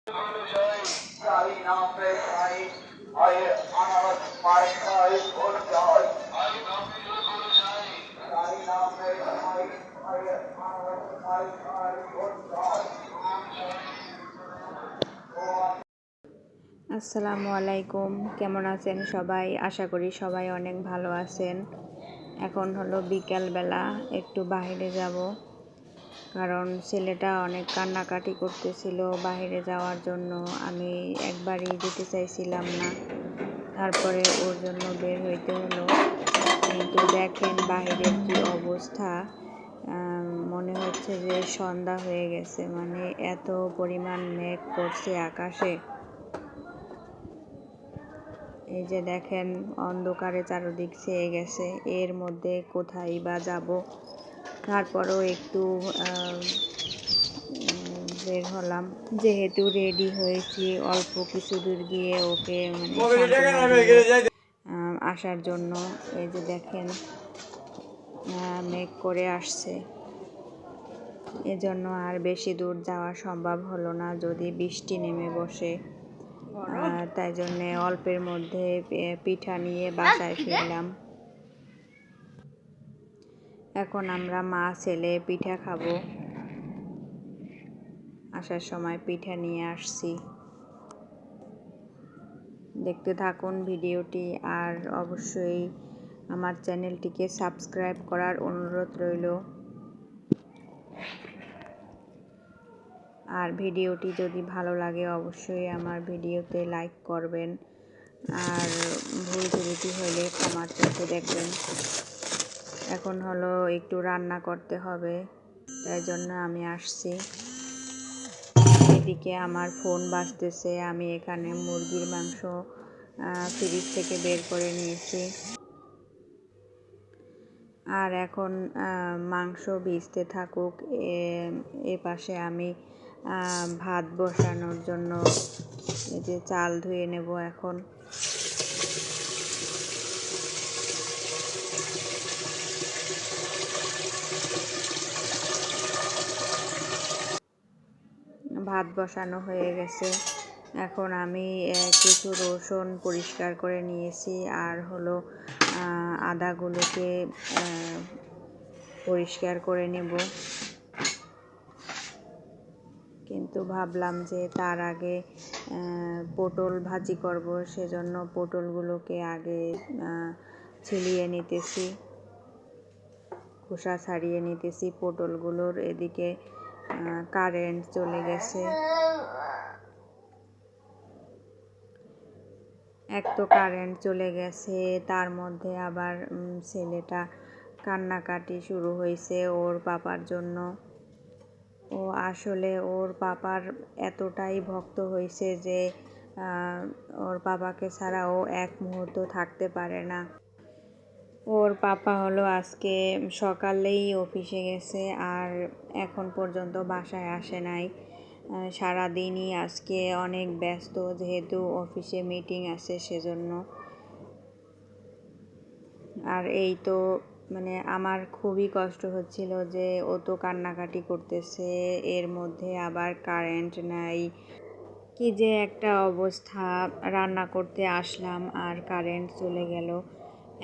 আসসালামু আলাইকুম, কেমন আছেন সবাই? আশা করি সবাই অনেক ভালো আছেন। এখন হলো বিকেলবেলা, একটু বাইরে যাব, কারণ ছেলেটা অনেক কান্নাকাটি করতেছিল বাইরে যাওয়ার জন্য। আমি একবারই যেতে চাইছিলাম না, তারপরে ওর জন্য বের হইতে হলো। কিন্তু দেখেন বাইরের কি অবস্থা, মনে হচ্ছে যে সন্ধ্যা হয়ে গেছে, মানে এত পরিমাণ মেঘ করছে আকাশে। এই যে দেখেন অন্ধকারে চারদিক ছেয়ে গেছে, এর মধ্যে কোথায় বা যাব। তারপরেও একটু বের হলাম, যেহেতু রেডি হয়েছি, অল্প কিছু দূর গিয়ে ওকে মানে আসার জন্য। এই যে দেখেন মেঘ করে আসছে, এজন্য আর বেশি দূর যাওয়া সম্ভব হলো না, যদি বৃষ্টি নেমে বসে। তাই জন্যে অল্পের মধ্যে পিঠা নিয়ে বাসায় ফিরলাম। এখন আমরা মা ছেলে পিঠা খাবো। আসার সময় পিঠা নিয়ে আসছি। দেখতে থাকুন ভিডিওটি, আর অবশ্যই আমার চ্যানেলটিকে সাবস্ক্রাইব করার অনুরোধ রইল। আর ভিডিওটি যদি ভালো লাগে অবশ্যই আমার ভিডিওতে লাইক করবেন, আর ভুল ত্রুটি হলে ক্ষমার চোখে দেখবেন। এখন হলো একটু রান্না করতে হবে, তাই জন্য আমি আসছি। এদিকে আমার ফোন বাজতেছে, আমি এখানে মুরগির মাংস ফ্রিজ থেকে বের করে নিয়েছি। আর এখন মাংস ভিজতে থাকুক, এ পাশে আমি ভাত বসানোর জন্য এই যে চাল ধুয়ে নেব। এখন ভাত বসানো হয়ে গেছে। এখন আমি কিছু রসুন পরিষ্কার করে নিয়েছি, আর হলো আদাগুলোকে পরিষ্কার করে নেব। কিন্তু ভাবলাম যে তার আগে পটল ভাজি করব, সেজন্য পটলগুলোকে আগে ছিলিয়ে নিতেছি, খোসা ছাড়িয়ে নিতেছি পটলগুলোর। এদিকে কারেন্ট চলে গেছে। এক তো কারেন্ট চলে গেছে, তার মধ্যে আবার ছেলেটা কান্নাকাটি শুরু হয়েছে ওর পাপার জন্য। ও আসলে ওর পাপার এতটাই ভক্ত হয়েছে যে ওর পাপাকে ছাড়া ও এক মুহূর্ত থাকতে পারে না। ওর পাপা হলো আজকে সকালেই অফিসে গেছে, আর এখন পর্যন্ত বাসায় আসে নাই। সারাদিনই আজকে অনেক ব্যস্ত, যেহেতু অফিসে মিটিং আছে সেজন্য। আর এই তো মানে আমার খুবই কষ্ট হচ্ছিল যে ও তো কান্নাকাটি করতেছে, এর মধ্যে আবার কারেন্ট নাই। কি যে একটা অবস্থা, রান্না করতে আসলাম আর কারেন্ট চলে গেল।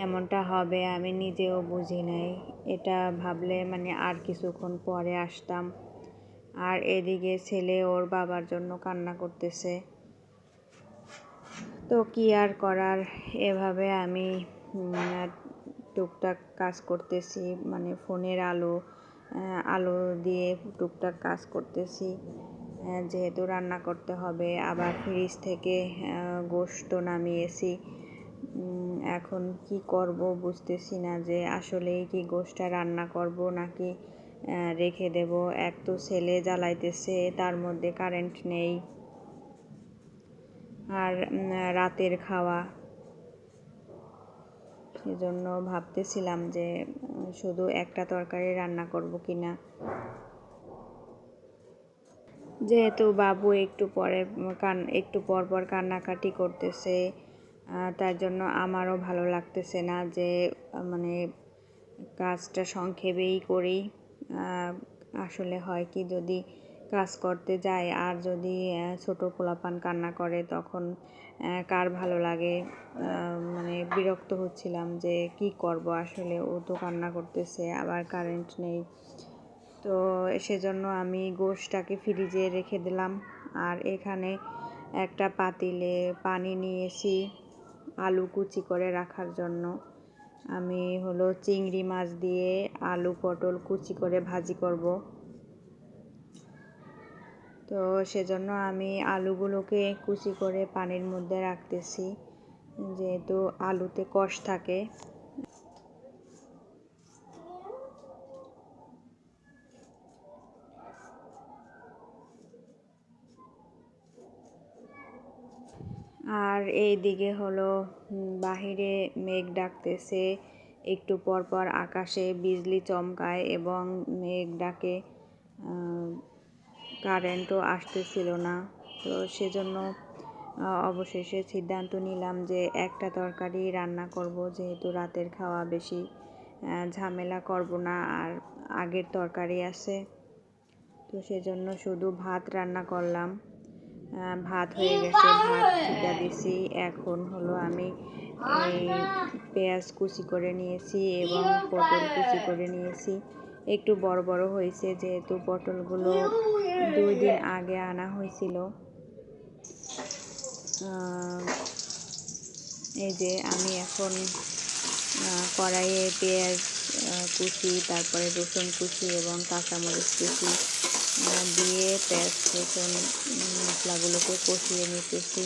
এমনটা হবে আমি নিজেও বুঝি নাই। এটা ভাবলে মানে আর কিছুক্ষণ পরে আসতাম। আর এদিকে ছেলে ওর বাবার জন্য কান্না করতেছে। তো কি আর করার, এভাবে আমি টুকটাক কাজ করতেছি, মানে ফোনের আলো দিয়ে টুকটাক কাজ করতেছি, যেহেতু রান্না করতে হবে। আবার ফ্রিজ থেকে গোশত নামিয়েছি। এখন কি করব বুঝতেছি না, যে আসলেই কি গোশতটা রান্না করব নাকি রেখে দেব। এক তো ছেলে জ্বালাইতেছে, তার মধ্যে কারেন্ট নেই, আর রাতের খাওয়া। সেজন্য ভাবতেছিলাম যে শুধু একটা তরকারি রান্না করব কিনা। যেহেতু বাবু একটু পর পর কান্নাকাটি করতেছে, তার জন্য আমারও ভালো লাগতেছে না যে মানে কাজটা সংক্ষেপেই করি। আসলে হয় কি, যদি কাজ করতে যাই আর যদি ছোট পোলাপান কান্না করে তখন কার ভালো লাগে। মানে বিরক্ত হচ্ছিলাম যে কি করব, আসলে ও তো কান্না করতেছে, আবার কারেন্ট নেই। তো সেজন্য আমি গোশটাকে ফ্রিজে রেখে দিলাম। আর এখানে একটা পাতিলে পানি নিয়েছি আলু কুচি করে রাখার জন্য। আমি চিংড়ি মাছ দিয়ে আলু পটল কুচি করে ভাজি করব। তো সেজন্য আমি আলুগুলোকে কুচি করে পানির মধ্যে রাখতেছি, যেহেতু আলুতে কষ থাকে। আর এই দিকে বাহিরে মেঘ ডাকতেছে, একটু পর পর আকাশে বিজলি চমকায় এবং মেঘ ডাকে। কারেন্টও আসতেছিল না। তো সেজন্য অবশেষে সিদ্ধান্ত নিলাম যে একটা তরকারি রান্না করব, যেহেতু রাতের খাওয়া বেশি ঝামেলা করব না, আর আগের তরকারি আছে। তো সেজন্য শুধু ভাত রান্না করলাম। ভাত হয়ে গেছে, ভাত ঢেকে দিছি। এখন আমি এই পেঁয়াজ কুচি করে নিয়েছি এবং পটল কুচি করে নিয়েছি। একটু বড় বড় হয়েছে, যেহেতু পটলগুলো 2 দিন আগে আনা হয়েছিল। এই যে আমি এখন কড়াইয়ে পেঁয়াজ কুচি, তারপরে রসুন কুচি এবং কাঁচামরিচ কুচি দিয়ে পেঁয়াজ রসুন মশলাগুলোকে কষিয়ে নিতেছি।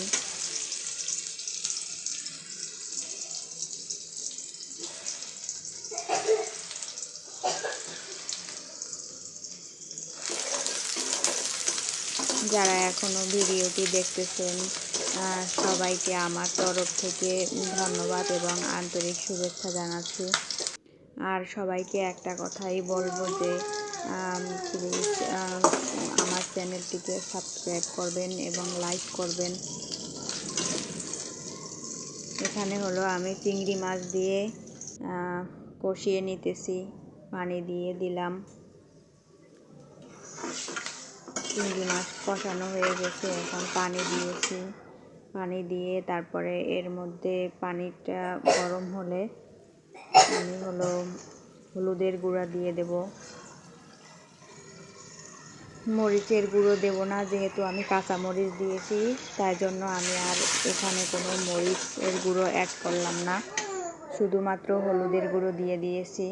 যারা এখনও ভিডিওটি দেখতেছেন সবাইকে আমার তরফ থেকে ধন্যবাদ এবং আন্তরিক শুভেচ্ছা জানাচ্ছি। আর সবাইকে একটা কথাই বলবো যে প্লিজ আমার চ্যানেলটিকে সাবস্ক্রাইব করবেন এবং লাইক করবেন। এখানে আমি চিংড়ি মাছ দিয়ে কষিয়ে নিতেছি, পানি দিয়ে দিলাম। চিংড়ি মাছ কষানো হয়ে গেছে, এখন পানি দিয়েছি। পানি দিয়ে তারপরে এর মধ্যে পানিটা গরম হলে আমি হলুদের গুঁড়া দিয়ে দেব। মরিচের গুঁড়ো দেব না, যেহেতু আমি কাঁচা মরিচ দিয়েছি, তাই জন্য আমি আর এখানে কোনো মরিচের গুঁড়ো অ্যাড করলাম না, শুধুমাত্র হলুদের গুঁড়ো দিয়ে দিয়েছি।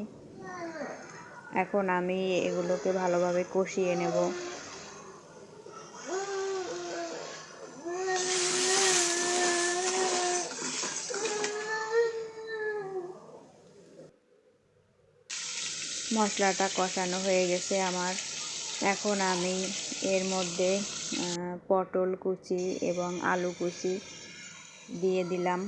এখন আমি এগুলোকে ভালোভাবে কষিয়ে নেব। মশলাটা কষানো হয়ে গেছে আমার। এখন আমি এর মধ্যে পটল কুচি এবং আলু কুচি দিয়ে দিলাম,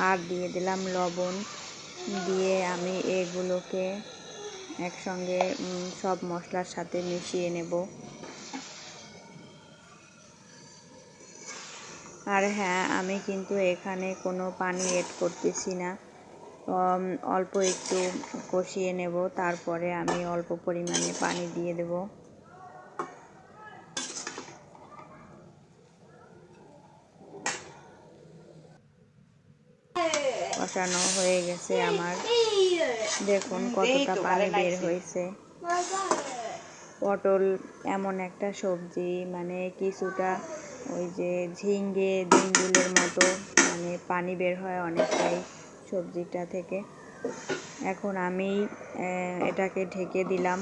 আর দিয়ে দিলাম লবণ। দিয়ে আমি এগুলোকে একসঙ্গে সব মশলার সাথে মিশিয়ে নেব। আর হ্যাঁ, আমি কিন্তু এখানে কোনো পানি এড করতেছি না, অল্প একটু কষিয়ে নেব, তারপরে আমি অল্প পরিমাণে পানি দিয়ে দেব। কষানো হয়ে গেছে আমার, দেখুন কতটা পানি বের হয়েছে। পটল এমন একটা সবজি, মানে কিছুটা ওই যে ঝিঙ্গে ঝিঙ্গুলের মতো, মানে পানি বের হয় অনেকটাই সবজিটা থেকে। এখন আমি এটাকে ঢেকে দিলাম।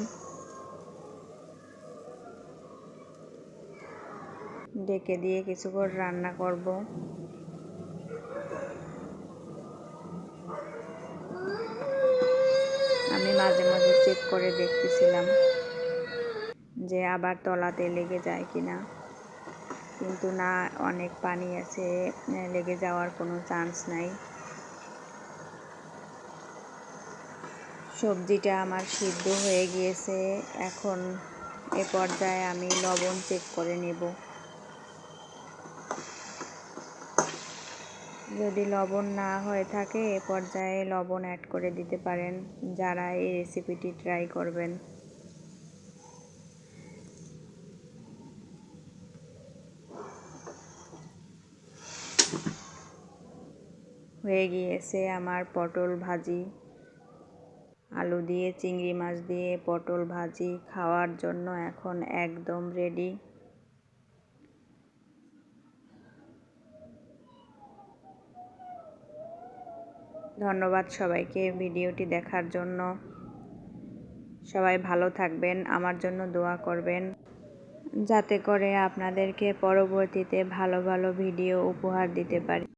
ঢেকে দিয়ে কিছুক্ষণ রান্না করব। আমি মাঝে মাঝে চেক করে দেখতেছিলাম যে আবার তলাতে লেগে যায় কিনা, কিন্তু না, অনেক পানি আছে, লেগে যাওয়ার কোনো চান্স নাই। সবজিটা আমার সিদ্ধ হয়ে গিয়েছে। এখন এ পর্যায়ে আমি লবণ চেক করে নেব। যদি লবণ না হয়ে থাকে এ পর্যায়ে লবণ অ্যাড করে দিতে পারেন যারা এই রেসিপিটি ট্রাই করবেন। হয়ে গিয়েছে আমার পটল ভাজি, আলু দিয়ে চিংড়ি মাছ দিয়ে পটল ভাজি খাওয়ার জন্য এখন একদম রেডি। ধন্যবাদ সবাইকে ভিডিওটি দেখার জন্য। সবাই ভালো থাকবেন, আমার জন্য দোয়া করবেন যাতে করে আপনাদেরকে পরবর্তীতে ভালো ভালো ভিডিও উপহার দিতে পারি।